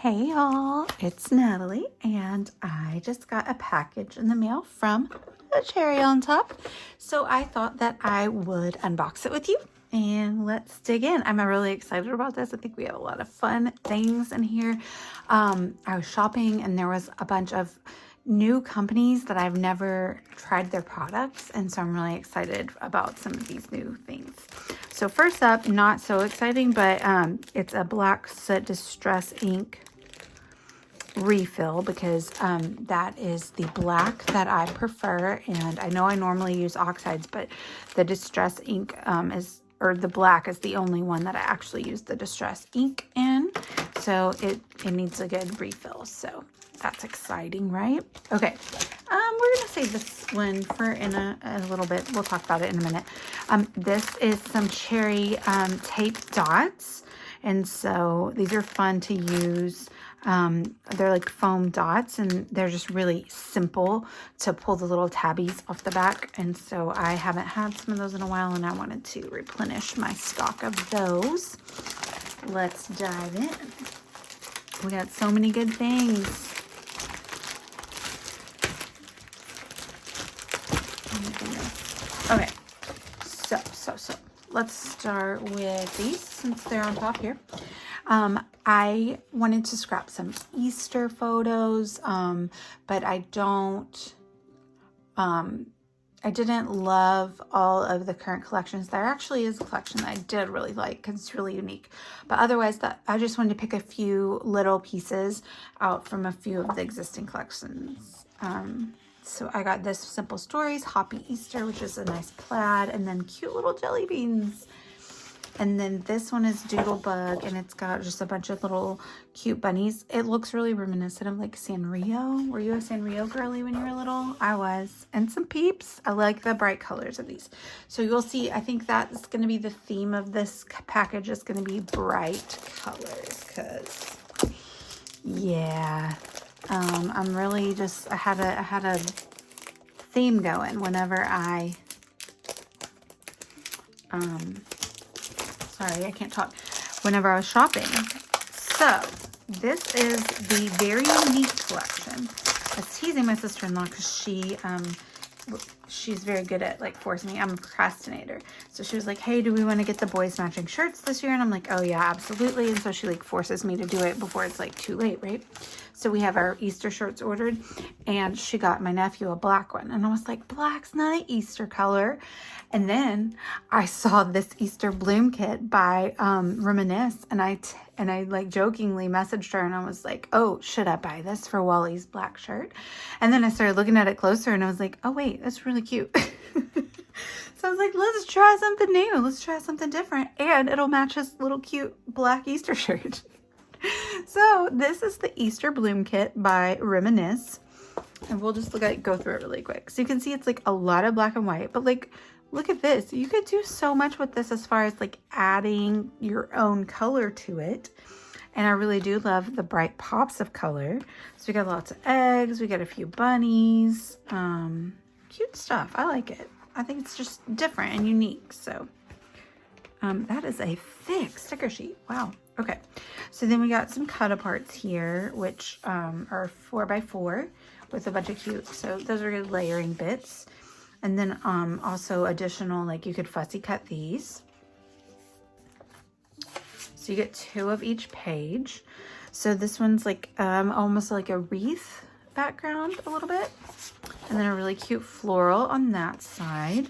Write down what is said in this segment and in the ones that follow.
Hey y'all, it's Natalie, and I just got a package in the mail from a Cherry on Top. So I thought that I would unbox it with you and let's dig in. I'm really excited about this. I think we have a lot of fun things in here. I was shopping and there was a bunch of new companies that I've never tried their products, and so I'm really excited about some of these new things. So first up, not so exciting, but it's a Black Soot Distress ink refill because that is the black that I prefer, and I know I normally use oxides, but the Distress ink the black is the only one that I actually use the Distress ink in, so it needs a good refill. So that's exciting, right? Okay, we're gonna save this one for in a little bit. We'll talk about it in a minute. This is some Cherry tape dots, and so these are fun to use. They're like foam dots, and they're just really simple to pull the little tabbies off the back, and so I haven't had some of those in a while, and I wanted to replenish my stock of those. Let's dive in. We got so many good things. Okay, so let's start with these since they're on top here. I wanted to scrap some Easter photos, but I didn't love all of the current collections. There actually is a collection that I did really like because it's really unique. But otherwise, I just wanted to pick a few little pieces out from a few of the existing collections. So I got this Simple Stories Hoppy Easter, which is a nice plaid, and then cute little jelly beans. And then this one is Doodlebug, and it's got just a bunch of little cute bunnies. It looks really reminiscent of like Sanrio. Were you a Sanrio girly when you were little? I was. And some peeps. I like the bright colors of these. So you'll see, I think that's going to be the theme of this package, is going to be bright colors. Because, yeah, I'm really just, I had a theme going whenever I, sorry, I can't talk. Whenever I was shopping. So this is the Very Unique collection. I was teasing my sister-in-law because she's very good at like forcing me. I'm a procrastinator. So she was like, hey, do we want to get the boys matching shirts this year? And I'm like, oh yeah, absolutely. And so she like forces me to do it before it's like too late, right? So we have our Easter shirts ordered, and she got my nephew a black one. And I was like, black's not an Easter color. And then I saw this Easter bloom kit by Reminisce, and I like jokingly messaged her, and I was like, oh, should I buy this for Wally's black shirt? And then I started looking at it closer, and I was like, oh wait, that's really cute. So I was like, let's try something new. Let's try something different, and it'll match his little cute black Easter shirt. So this is the Easter bloom kit by Reminisce, and we'll just go through it really quick. So you can see it's like a lot of black and white, but like, look at this. You could do so much with this as far as like adding your own color to it. And I really do love the bright pops of color. So we got lots of eggs. We got a few bunnies. Cute stuff. I like it. I think it's just different and unique. So that is a thick sticker sheet. Wow. Okay. So then we got some cut aparts here, which are 4x4 with a bunch of cute. So those are good layering bits. And then also additional, like you could fussy cut these. So you get 2 of each page. So this one's like almost like a wreath background a little bit. And then a really cute floral on that side.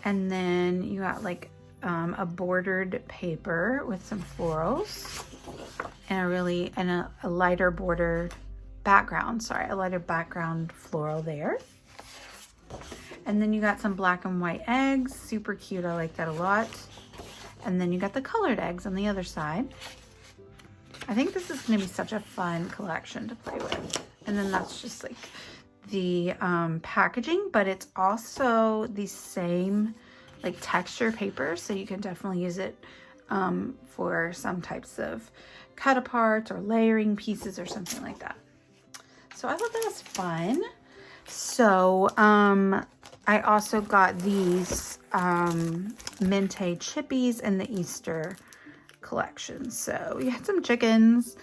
And then you got like a bordered paper with some florals. And a lighter bordered background, a lighter background floral there. And then you got some black and white eggs, super cute. I like that a lot. And then you got the colored eggs on the other side. I think this is going to be such a fun collection to play with. And then that's just like the packaging, but it's also the same like texture paper, so you can definitely use it for some types of cut aparts or layering pieces or something like that. So I thought that was fun. So I also got these Mente chippies in the Easter collection. So we had some chickens,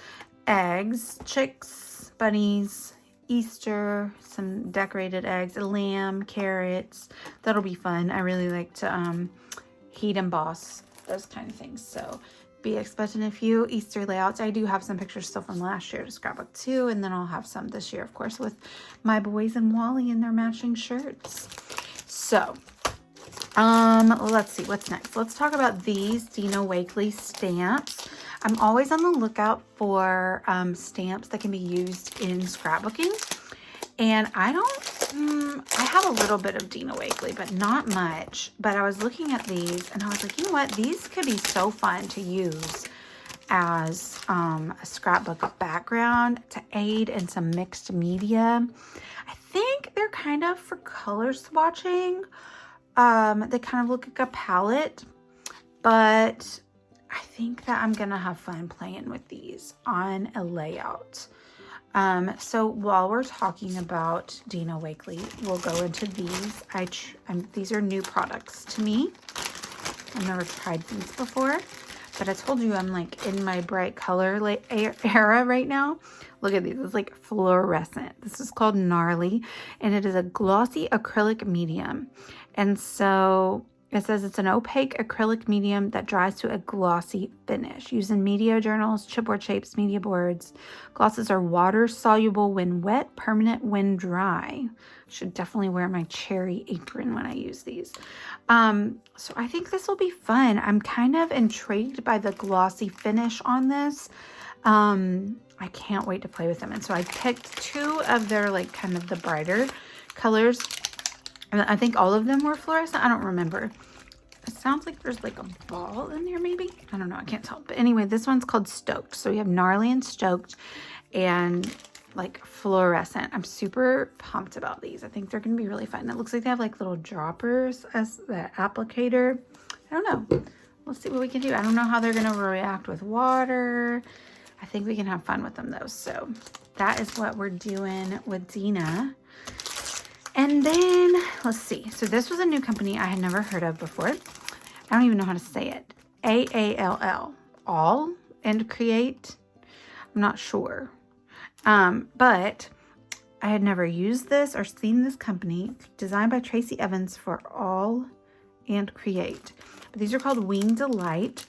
eggs, chicks, bunnies, Easter, some decorated eggs, a lamb, carrots. That'll be fun. I really like to heat emboss those kind of things. So be expecting a few Easter layouts. I do have some pictures still from last year to scrapbook too, and then I'll have some this year, of course, with my boys and Wally in their matching shirts. So let's see what's next. Let's talk about these Dina Wakley stamps. I'm always on the lookout for stamps that can be used in scrapbooking, and I have a little bit of Dina Wakley, but not much. But I was looking at these and I was like, you know what? These could be so fun to use as a scrapbook background to aid in some mixed media. I think they're kind of for color swatching. They kind of look like a palette, but I think that I'm going to have fun playing with these on a layout. So while we're talking about Dina Wakley, we'll go into these. These are new products to me. I've never tried these before, but I told you I'm like in my bright color era right now. Look at these. It's like fluorescent. This is called Gnarly, and it is a glossy acrylic medium. And so it says it's an opaque acrylic medium that dries to a glossy finish. Used in media journals, chipboard shapes, media boards. Glosses are water soluble when wet, permanent when dry. Should definitely wear my cherry apron when I use these. So I think this will be fun. I'm kind of intrigued by the glossy finish on this. I can't wait to play with them. And so I picked two of their like kind of the brighter colors. I think all of them were fluorescent. I don't remember. It sounds like there's like a ball in there maybe. I don't know. I can't tell. But anyway, this one's called Stoked. So we have Gnarly and Stoked and like fluorescent. I'm super pumped about these. I think they're going to be really fun. It looks like they have like little droppers as the applicator. I don't know. We'll see what we can do. I don't know how they're going to react with water. I think we can have fun with them though. So that is what we're doing with Dina. And then, let's see. So this was a new company I had never heard of before. I don't even know how to say it. AALL. All and Create. I'm not sure. But I had never used this or seen this company. Designed by Tracy Evans for All and Create. But these are called Wing Delight.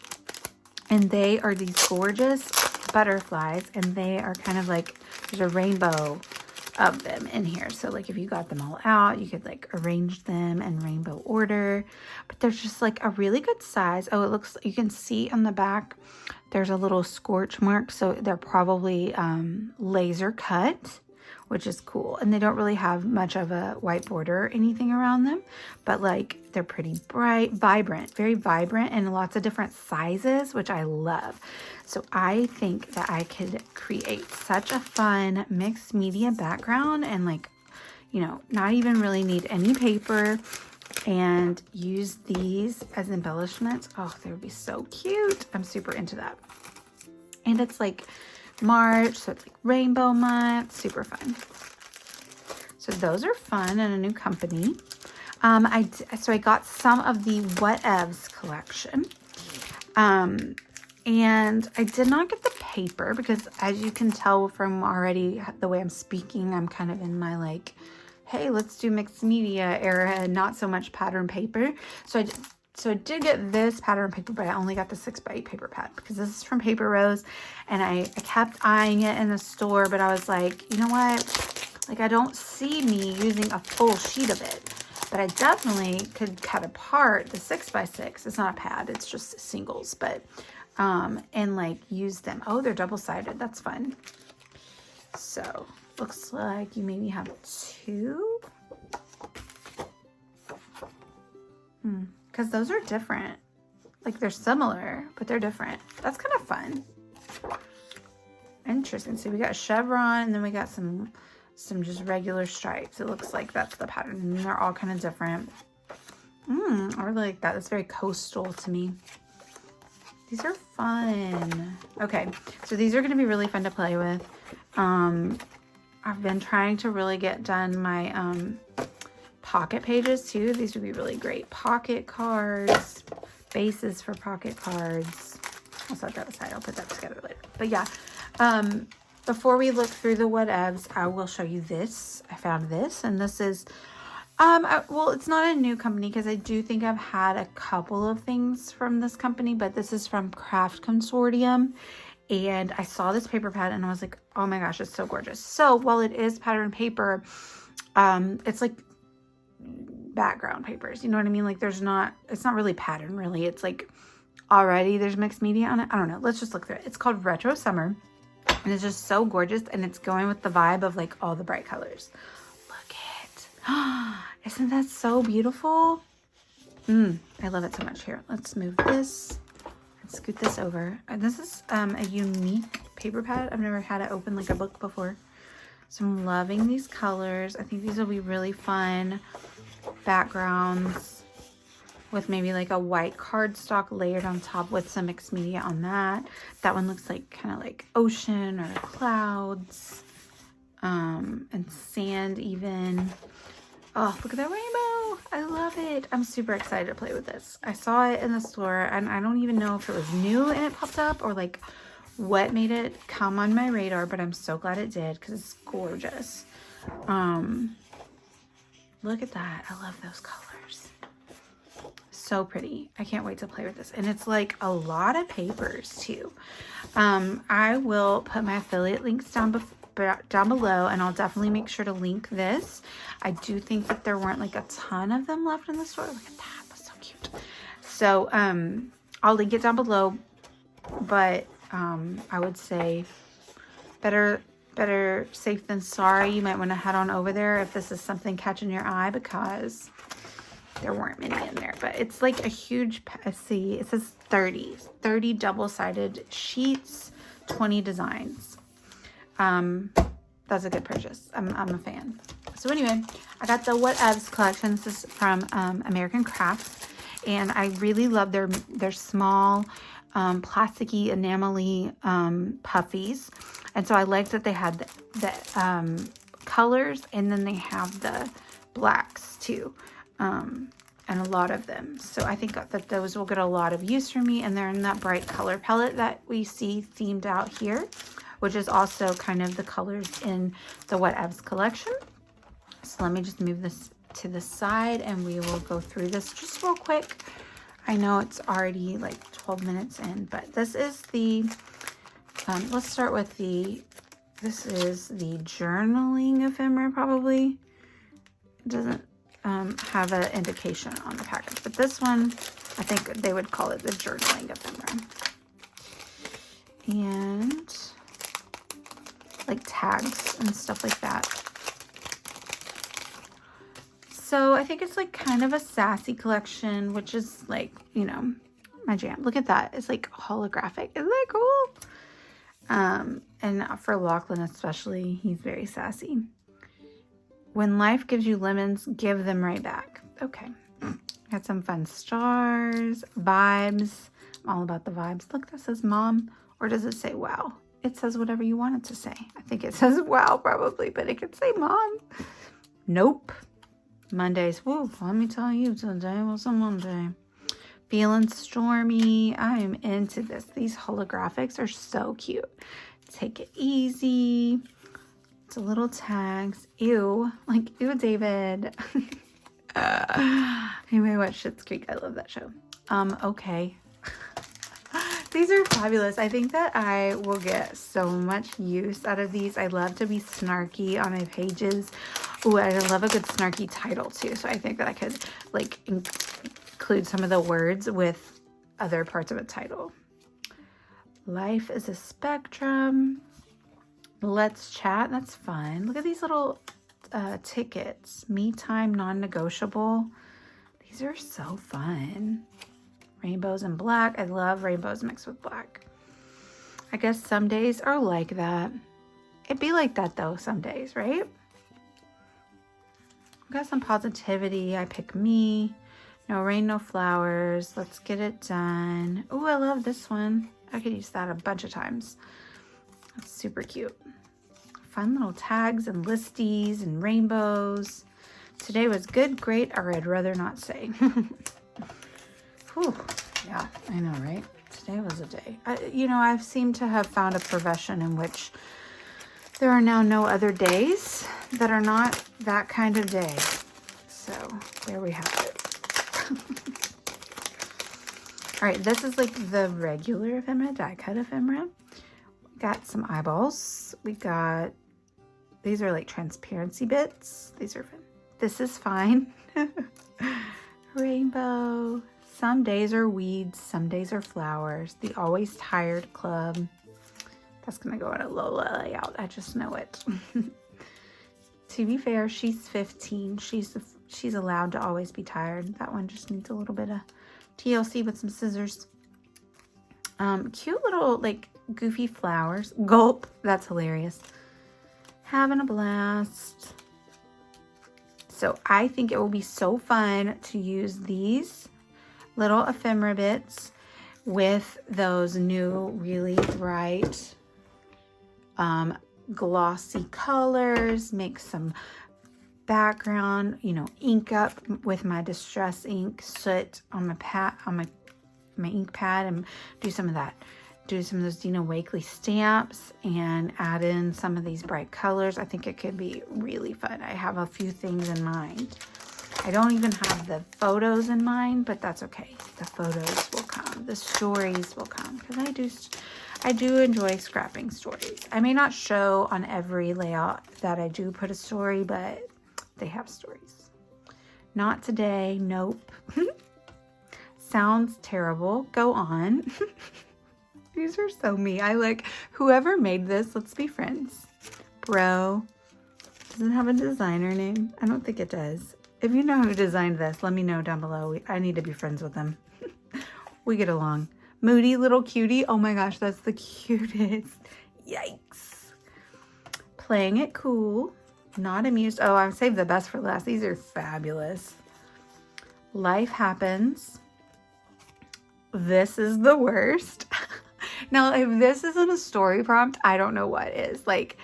And they are these gorgeous butterflies. And they are kind of like, there's a rainbow of them in here. So like if you got them all out, you could like arrange them in rainbow order, but there's just like a really good size. Oh, it looks, you can see on the back there's a little scorch mark, so they're probably laser cut, which is cool. And they don't really have much of a white border or anything around them, but like they're pretty bright, vibrant, very vibrant, and lots of different sizes, which I love. So I think that I could create such a fun mixed media background and like, you know, not even really need any paper and use these as embellishments. Oh, they would be so cute. I'm super into that. And it's like March, so it's like rainbow month, super fun. So those are fun and a new company. So I got some of the Whatevs collection. And I did not get the paper because, as you can tell from already the way I'm speaking, I'm kind of in my like, hey, let's do mixed media era and not so much pattern paper. So I did get this pattern paper, but I only got the 6x8 paper pad because this is from Paper Rose. And I kept eyeing it in the store, but I was like, you know what? Like, I don't see me using a full sheet of it. But I definitely could cut apart the 6x6. It's not a pad, it's just singles, but and like use them. Oh, they're double-sided. That's fun. So looks like you maybe have two. Because those are different. Like they're similar, but they're different. That's kind of fun. Interesting. So we got a chevron, and then we got some just regular stripes. It looks like that's the pattern, and they're all kind of different. I really like that. It's very coastal to me. These are fun. Okay, so these are going to be really fun to play with. I've been trying to really get done my pocket pages too. These would be really great. Pocket cards, bases for pocket cards. I'll set that aside. I'll put that together later. But yeah, before we look through the whatevs, I will show you this. I found this, and this is, well, it's not a new company because I do think I've had a couple of things from this company, but this is from Craft Consortium. And I saw this paper pad and I was like, oh my gosh, it's so gorgeous. So while it is pattern paper, it's like background papers. You know what I mean? Like it's not really pattern really. It's like already there's mixed media on it. I don't know. Let's just look through it. It's called Retro Summer. And it's just so gorgeous. And it's going with the vibe of like all the bright colors. Look it. Isn't that so beautiful? I love it so much. Here, let's move this. Scoot this over. This is a unique paper pad. I've never had it open like a book before. So I'm loving these colors. I think these will be really fun backgrounds with maybe like a white cardstock layered on top with some mixed media on that. That one looks like kind of like ocean or clouds and sand even. Oh, look at that rainbow. I love it. I'm super excited to play with this. I saw it in the store and I don't even know if it was new and it popped up or like what made it come on my radar, but I'm so glad it did because it's gorgeous. Look at that. I love those colors. So pretty. I can't wait to play with this. And it's like a lot of papers too. I will put my affiliate links down below, and I'll definitely make sure to link this. I do think that there weren't like a ton of them left in the store. Look at that. That's so cute. So I'll link it down below, but I would say better safe than sorry. You might want to head on over there if this is something catching your eye, because there weren't many in there. But it's like a huge, see, it says 30 double-sided sheets, 20 designs. That's a good purchase. I'm a fan. So anyway, I got the Whatevs collection. This is from American Crafts, and I really love their small plasticky enamel-y puffies. And so I liked that they had the colors, and then they have the blacks too, and a lot of them. So I think that those will get a lot of use for me, and they're in that bright color palette that we see themed out here, which is also kind of the colors in the Whatevs collection. So let me just move this to the side and we will go through this just real quick. I know it's already like 12 minutes in, but this is the, let's start with this is the journaling ephemera probably. It doesn't have an indication on the package, but this one, I think they would call it the journaling ephemera. And like tags and stuff like that. So I think it's like kind of a sassy collection, which is like, you know, my jam. Look at that. It's like holographic. Isn't that cool? And for Lachlan especially, he's very sassy. When life gives you lemons, give them right back. Okay. Got some fun stars, vibes. I'm all about the vibes. Look, that says mom. Or does it say wow? It says whatever you want it to say. I think it says wow probably, but it could say mom. Nope. Mondays. Woo, let me tell you, today was a Monday. Feeling stormy. I am into this. These holographics are so cute. Take it easy. It's a little tags. Ew. Like, ew, David. Anyway, watch Schitt's Creek. I love that show. Okay. These are fabulous. I think that I will get so much use out of these. I love to be snarky on my pages. Ooh, I love a good snarky title too. So I think that I could like include some of the words with other parts of a title. Life is a spectrum. Let's chat. That's fun. Look at these little tickets. Me time non-negotiable. These are so fun. Rainbows and black. I love rainbows mixed with black. I guess some days are like that. It'd be like that though some days, right? Got some positivity. I pick me. No rain, no flowers. Let's get it done. Oh, I love this one. I could use that a bunch of times. That's super cute. Fun little tags and listies and rainbows. Today was good, great, or I'd rather not say. Whew. Yeah, I know, right? today was a day. You know, I've seemed to have found a profession in which there are now no other days that are not that kind of day. So there we have it. All right, this is like the regular ephemera, die cut ephemera. We got some eyeballs. We got, these are like transparency bits. These are fun. This is fine. Rainbow. Some days are weeds, some days are flowers. The Always Tired Club. That's gonna go in a Lola layout. I just know it. To be fair, she's 15. She's allowed to always be tired. That one just needs a little bit of TLC with some scissors. Cute little like goofy flowers. Gulp. That's hilarious. Having a blast. So I think it will be so fun to use these little ephemera bits with those new really bright glossy colors. Make some background, you know, ink up with my Distress ink soot on my pad, on my ink pad, and do some of that. Do some of those Dina Wakley stamps and add in some of these bright colors. I think it could be really fun. I have a few things in mind. I don't even have the photos in mind, but that's okay. The photos will come. The stories will come, because I do enjoy scrapping stories. I may not show on every layout that I do put a story, but they have stories. Not today. Nope. Sounds terrible. Go on. These are so me. I like whoever made this. Let's be friends. Bro. Does it have a designer name? I don't think it does. If you know who designed this, let me know down below. I need to be friends with them. We get along. Moody little cutie. Oh my gosh, that's the cutest. Yikes. Playing it cool. Not amused. Oh, I've saved the best for last. These are fabulous. Life happens. This is the worst. Now, if this isn't a story prompt, I don't know what is. Like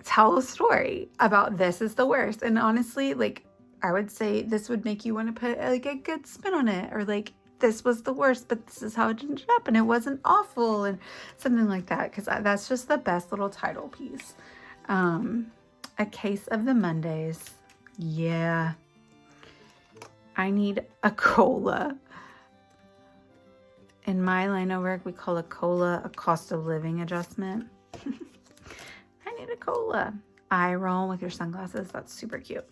tell a story about this is the worst. And honestly, like, I would say this would make you want to put like a good spin on it, or like, this was the worst, but this is how it ended up, and it wasn't awful, and something like that, because that's just the best little title piece. A Case of the Mondays. Yeah. I need a cola. In my line of work, we call a cola a cost of living adjustment. I need a cola. Eye roll with your sunglasses. That's super cute.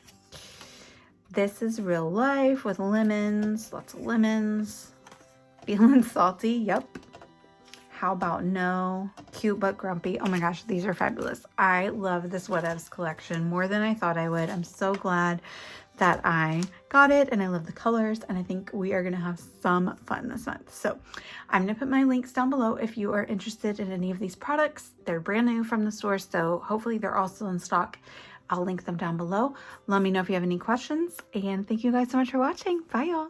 This is real life with lemons. Lots of lemons. Feeling salty. Yep. How about no? Cute but grumpy. Oh my gosh, these are fabulous. I love this Whatevs collection more than I thought I would. I'm so glad that I got it, and I love the colors, and I think we are going to have some fun this month. So I'm going to put my links down below if you are interested in any of these products. They're brand new from the store, so hopefully they're all still in stock. I'll link them down below. Let me know if you have any questions, and thank you guys so much for watching. Bye, y'all.